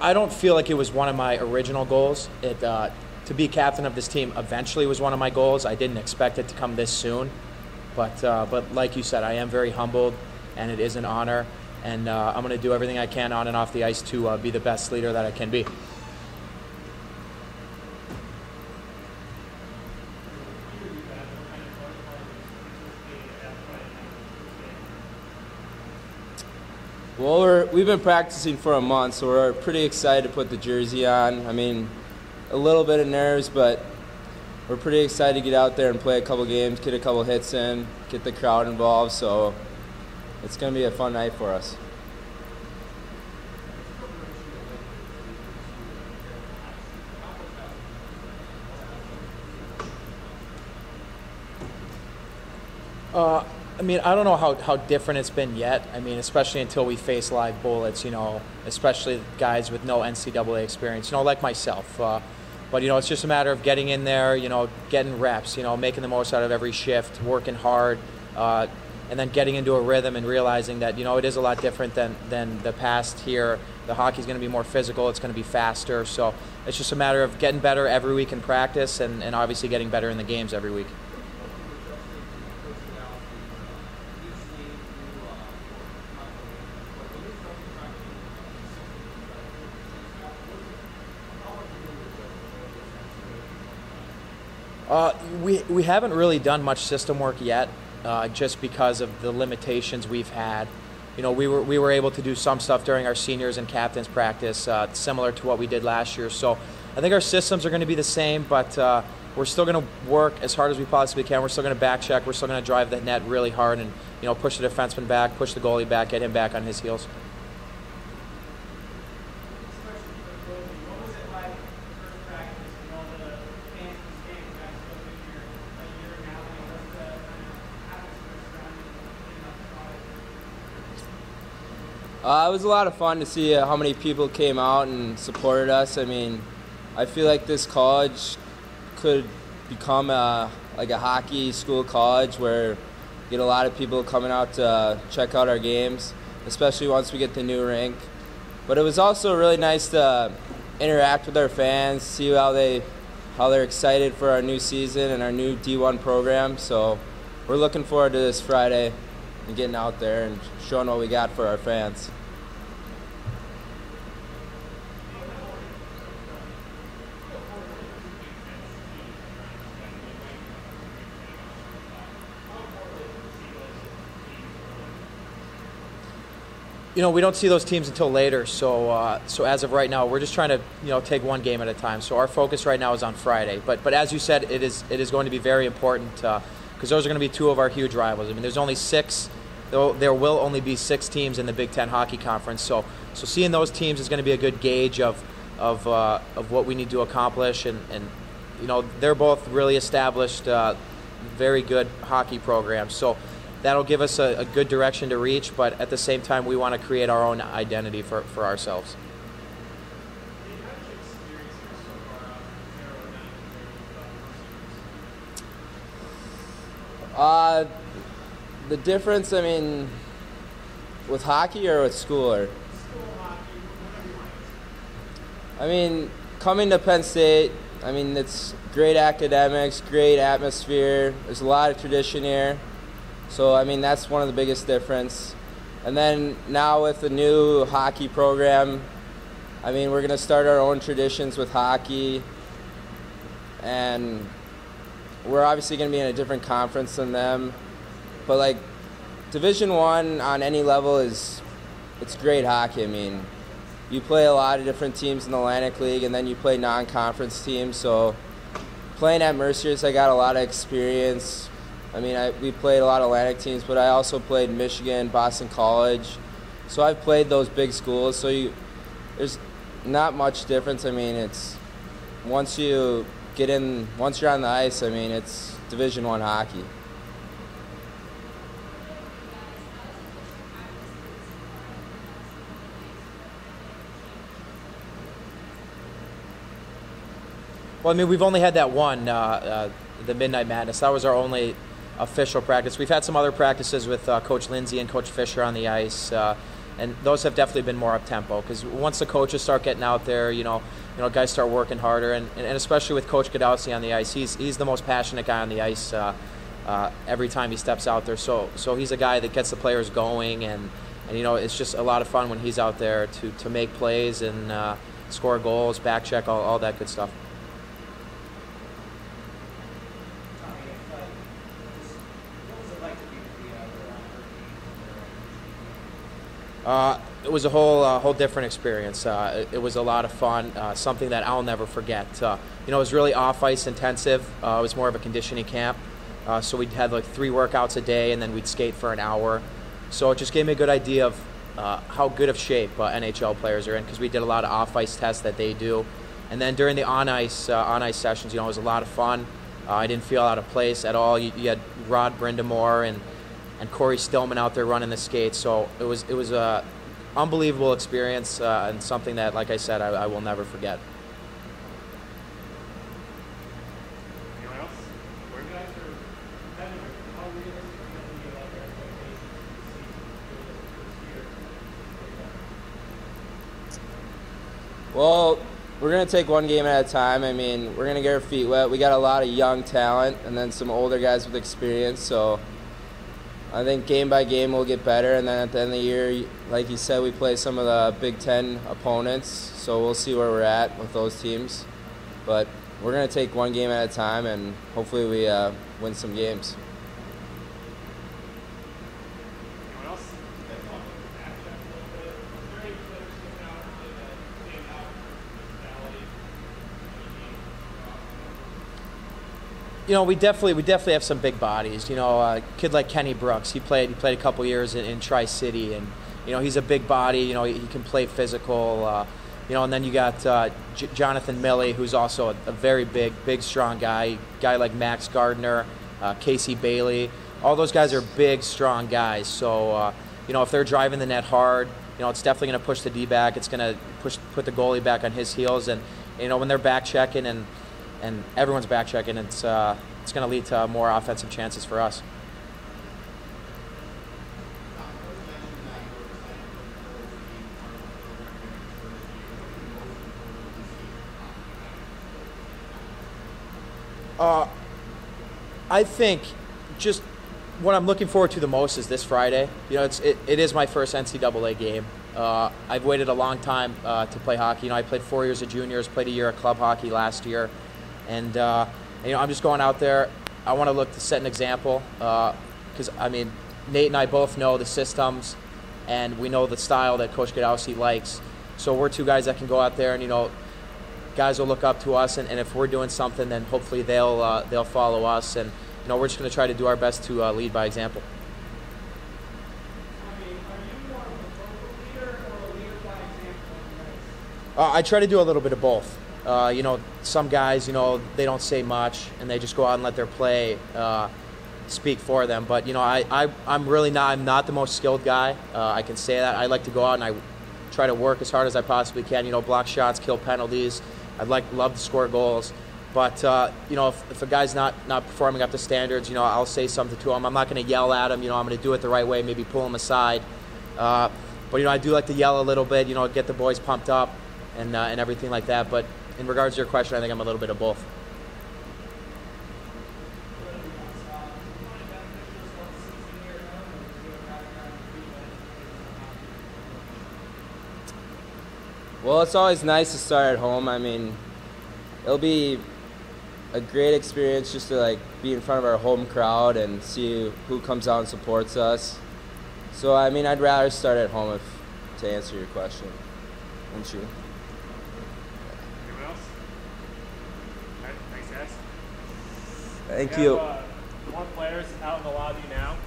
I don't feel like it was one of my original goals. To be captain of this team eventually was one of my goals. I didn't expect it to come this soon, but like you said, I am very humbled, and it is an honor. And I'm going to do everything I can on and off the ice to be the best leader that I can be. Well, we've been practicing for a month, so we're pretty excited to put the jersey on. I mean, a little bit of nerves, but we're pretty excited to get out there and play a couple games, get a couple hits in, get the crowd involved, so it's going to be a fun night for us. I mean, I don't know how different it's been yet. I mean, especially until we face live bullets, especially guys with no NCAA experience, like myself. But, it's just a matter of getting in there, getting reps, making the most out of every shift, working hard, and then getting into a rhythm and realizing that, it is a lot different than the past here. The hockey's going to be more physical. It's going to be faster. So it's just a matter of getting better every week in practice and obviously getting better in the games every week. We haven't really done much system work yet, just because of the limitations we've had. We were able to do some stuff during our seniors and captains practice, similar to what we did last year. So I think our systems are going to be the same, but we're still going to work as hard as we possibly can. We're still going to back check. We're still going to drive the net really hard and push the defenseman back, push the goalie back, get him back on his heels. It was a lot of fun to see how many people came out and supported us. I mean, I feel like this college could become like a hockey school college where you get a lot of people coming out to check out our games, especially once we get the new rink. But it was also really nice to interact with our fans, see how they're excited for our new season and our new D1 program. So we're looking forward to this Friday and getting out there and showing what we got for our fans. We don't see those teams until later, so as of right now, we're just trying to take one game at a time. So our focus right now is on Friday. But as you said, it is going to be very important because those are going to be two of our huge rivals. I mean, there's only six. There will only be 6 teams in the Big Ten Hockey Conference. So seeing those teams is going to be a good gauge of what we need to accomplish, and they're both really established, very good hockey programs. So that'll give us a good direction to reach, but at the same time, we want to create our own identity for ourselves. The difference, I mean, with hockey or with school? I mean, coming to Penn State, I mean, it's great academics, great atmosphere. There's a lot of tradition here. So, I mean, that's one of the biggest difference. And then now with the new hockey program, I mean, we're going to start our own traditions with hockey. And we're obviously going to be in a different conference than them. But, like, Division I on any level it's great hockey. I mean, you play a lot of different teams in the Atlantic League, and then you play non-conference teams. So playing at Mercier's, I got a lot of experience. I mean, we played a lot of Atlantic teams, but I also played Michigan, Boston College. So I've played those big schools. So there's not much difference. I mean, it's once you're on the ice, I mean, it's Division I hockey. Well, I mean, we've only had that one, the Midnight Madness. That was our only official practice. We've had some other practices with Coach Lindsay and Coach Fisher on the ice. and those have definitely been more up tempo. Because once the coaches start getting out there, guys start working harder, and especially with Coach Godowski on the ice, he's the most passionate guy on the ice every time he steps out there. So he's a guy that gets the players going, and it's just a lot of fun when he's out there to make plays and score goals, back check, all that good stuff. It was a whole different experience. It was a lot of fun, something that I'll never forget. It was really off-ice intensive. It was more of a conditioning camp. So we'd had like 3 workouts a day, and then we'd skate for an hour. So it just gave me a good idea of how good of shape NHL players are in, because we did a lot of off-ice tests that they do. And then during the on-ice sessions, it was a lot of fun. I didn't feel out of place at all. You had Rod Brindamore and Corey Stillman out there running the skates. So it was a unbelievable experience and something that, like I said, I will never forget. Anyone else? Where you guys are heading? How realistic are you going to be about your expectations for the first year? Well, we're going to take one game at a time. I mean, we're going to get our feet wet. We got a lot of young talent and then some older guys with experience. So I think game by game we'll get better. And then at the end of the year, like you said, we play some of the Big Ten opponents. So we'll see where we're at with those teams. But we're going to take one game at a time, and hopefully we win some games. Anyone else? We definitely have some big bodies. A kid like Kenny Brooks, he played a couple years in Tri-City, and he's a big body. He can play physical. And then you got Jonathan Milley, who's also a very big, strong guy. Guy like Max Gardner, Casey Bailey. All those guys are big, strong guys. So if they're driving the net hard, it's definitely going to push the D-back. It's going to put the goalie back on his heels, and when they're back checking and everyone's back checking, it's going to lead to more offensive chances for us. I think just what I'm looking forward to the most is this Friday. It is my first NCAA game. I've waited a long time to play hockey. I played 4 years of juniors, played a year of club hockey last year. And I'm just going out there. I want to look to set an example, because Nate and I both know the systems, and we know the style that Coach Godowski likes. So we're 2 guys that can go out there, and guys will look up to us, and if we're doing something, then hopefully they'll follow us, and we're just going to try to do our best to lead by example. Are you more of a vocal leader or a leader by example? I try to do a little bit of both. Some guys, they don't say much, and they just go out and let their play speak for them. But I'm not the most skilled guy. I can say that. I like to go out and I try to work as hard as I possibly can. Block shots, kill penalties. Love to score goals. But if a guy's not performing up to standards, I'll say something to him. I'm not going to yell at him. I'm going to do it the right way. Maybe pull him aside. But I do like to yell a little bit. Get the boys pumped up and everything like that. But in regards to your question, I think I'm a little bit of both. Well, it's always nice to start at home. It'll be a great experience just to be in front of our home crowd and see who comes out and supports us. So I'd rather start at home to answer your question. Wouldn't you? Anyone else? All right, thanks, guys. Thank We you. have, more players out in the lobby now.